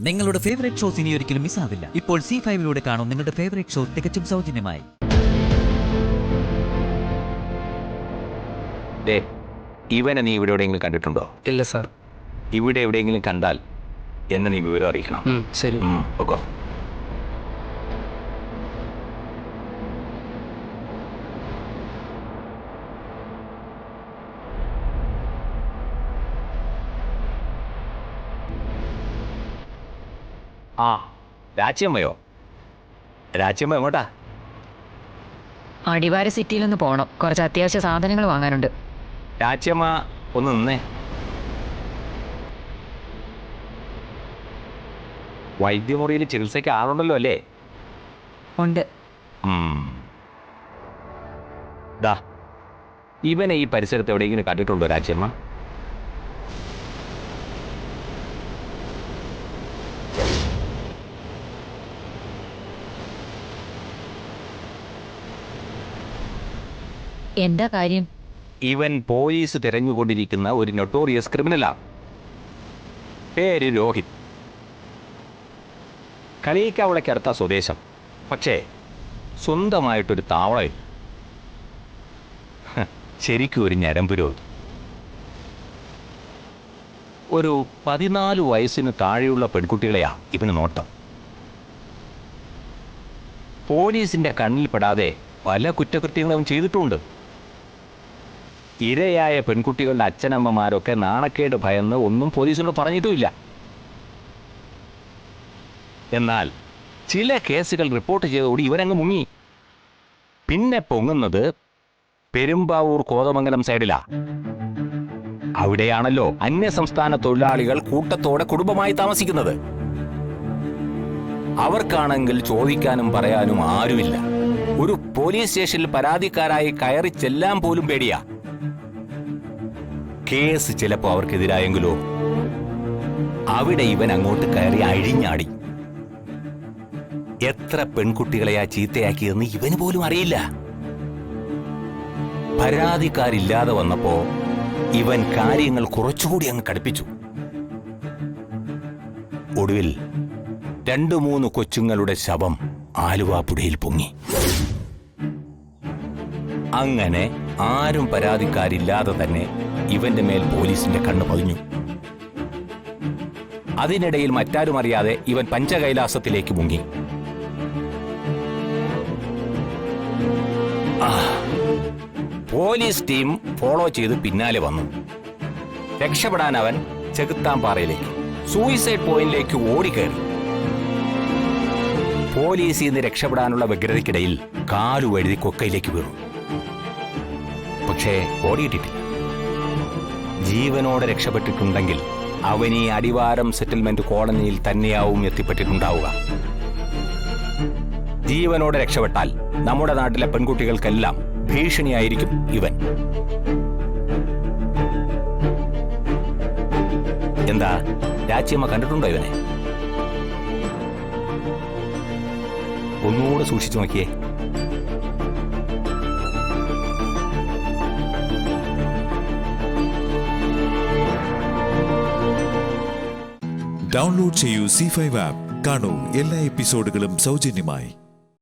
നിങ്ങളുടെ favourite shows ഇനി ഒരിക്കലും മിസ്സാവില്ല. ഇപ്പോൾ C5 കാണും നിങ്ങളുടെ ഫേവറേറ്റ് ഷോ തികച്ചും സൗജന്യമായി. ഇവനെ നീ ഇവിടെ എവിടെയെങ്കിലും കണ്ടിട്ടുണ്ടോ? ഇല്ല സാർ. ഇവിടെ എവിടെയെങ്കിലും കണ്ടാൽ എന്നെ നീ വിവരം അറിയിക്കണം. ശരി. ഓക്കോ. രാജ്യമ്മയോ? രാജ്യമ്മ എങ്ങോട്ടാ? അടിവാര സിറ്റിയിലൊന്ന് പോകണം. കുറച്ച് അത്യാവശ്യ സാധനങ്ങൾ വാങ്ങാനുണ്ട്. രാജ്യമ്മ ഒന്ന് നിന്നേ. വൈദ്യമുറിയിൽ ചികിത്സയ്ക്ക് ആളുണ്ടല്ലോ അല്ലേ? ഉണ്ട്. ഇവനെ ഈ പരിസരത്ത് എവിടെയെങ്കിലും കണ്ടിട്ടുണ്ടോ രാജ്യമ്മ? എന്താ കാര്യം? ഇവൻ പോലീസ് തിരഞ്ഞുകൊണ്ടിരിക്കുന്ന ഒരു നൊട്ടോറിയസ് ക്രിമിനലാണ്. പേര് രോഹിത്. കളിയിക്കാവിളയ്ക്കടുത്ത സ്വദേശം. പക്ഷേ സ്വന്തമായിട്ടൊരു താവളയിൽ. ശരിക്കും ഒരു ഞരമ്പ് രോഗി. ഒരു 14 വയസ്സിന് താഴെയുള്ള പെൺകുട്ടികളെയാ ഇവന് നോട്ടം. പോലീസിന്റെ കണ്ണിൽപ്പെടാതെ പല കുറ്റകൃത്യങ്ങളും ചെയ്തിട്ടുണ്ട്. ഇരയായ പെൺകുട്ടികളുടെ അച്ഛനമ്മമാരൊക്കെ നാണക്കേട് ഭയന്ന് ഒന്നും പോലീസിനോട് പറഞ്ഞിട്ടുമില്ല. എന്നാൽ ചില കേസുകൾ റിപ്പോർട്ട് ചെയ്തതോടെ ഇവരങ്ങ് മുങ്ങി. പിന്നെ പൊങ്ങുന്നത് പെരുമ്പാവൂർ കോതമംഗലം സൈഡിലാ. അവിടെയാണല്ലോ അന്യസംസ്ഥാന തൊഴിലാളികൾ കൂട്ടത്തോടെ കുടുംബമായി താമസിക്കുന്നത്. അവർക്കാണെങ്കിൽ ചോദിക്കാനും പറയാനും ആരുമില്ല. ഒരു പോലീസ് സ്റ്റേഷനിൽ പരാതിക്കാരായി കയറി ചെല്ലാൻ പോലും പേടിയാ. കേസ് ചിലപ്പോ അവർക്കെതിരായെങ്കിലോ? അവിടെ ഇവൻ അങ്ങോട്ട് കയറി അഴിഞ്ഞാടി. എത്ര പെൺകുട്ടികളെയാ ചീത്തയാക്കിയെന്ന് ഇവന് പോലും അറിയില്ല. പരാതിക്കാരില്ലാതെ വന്നപ്പോ ഇവൻ കാര്യങ്ങൾ കുറച്ചുകൂടി അങ്ങ് കടുപ്പിച്ചു. ഒടുവിൽ 2-3 കൊച്ചുങ്ങളുടെ ശവം ആലുവാപ്പുഴയിൽ പൊങ്ങി. അങ്ങനെ ആരും പരാതിക്കാരില്ലാതെ തന്നെ ഇവന്റെ മേൽ പോലീസിന്റെ കണ്ണ് പതിഞ്ഞു. അതിനിടയിൽ മറ്റാരും അറിയാതെ ഇവൻ പഞ്ചകൈലാസത്തിലേക്ക് മുങ്ങി. പോലീസ് ടീം ഫോളോ ചെയ്ത് പിന്നാലെ വന്നു. രക്ഷപ്പെടാൻ അവൻ ചെകുത്താംപാറയിലേക്ക്, സൂയിസൈഡ് പോയിന്റിലേക്ക് ഓടിക്കയറി. പോലീസിൽ നിന്ന് രക്ഷപ്പെടാനുള്ള വ്യഗ്രതയ്ക്കിടയിൽ കാലുവഴുതി കൊക്കയിലേക്ക് വീണു. പക്ഷേ ഓടിയിട്ടിട്ടില്ല. ജീവനോടെ രക്ഷപ്പെട്ടിട്ടുണ്ടെങ്കിൽ അവൻ ഈ അടിവാരം സെറ്റിൽമെന്റ് കോളനിയിൽ തന്നെയാവും എത്തിപ്പെട്ടിട്ടുണ്ടാവുക. ജീവനോടെ രക്ഷപ്പെട്ടാൽ നമ്മുടെ നാട്ടിലെ പെൺകുട്ടികൾക്കെല്ലാം ഭീഷണിയായിരിക്കും ഇവൻ. എന്താ രാജ്യമ്മ കണ്ടിട്ടുണ്ടോ ഇവനെ? ഒന്നുകൂടെ സൂക്ഷിച്ചു നോക്കിയേ. ഡൗൺലോഡ് ചെയ്യൂ C5 ആപ്പ്. കാണൂ എല്ലാ എപ്പിസോഡുകളും സൗജന്യമായി.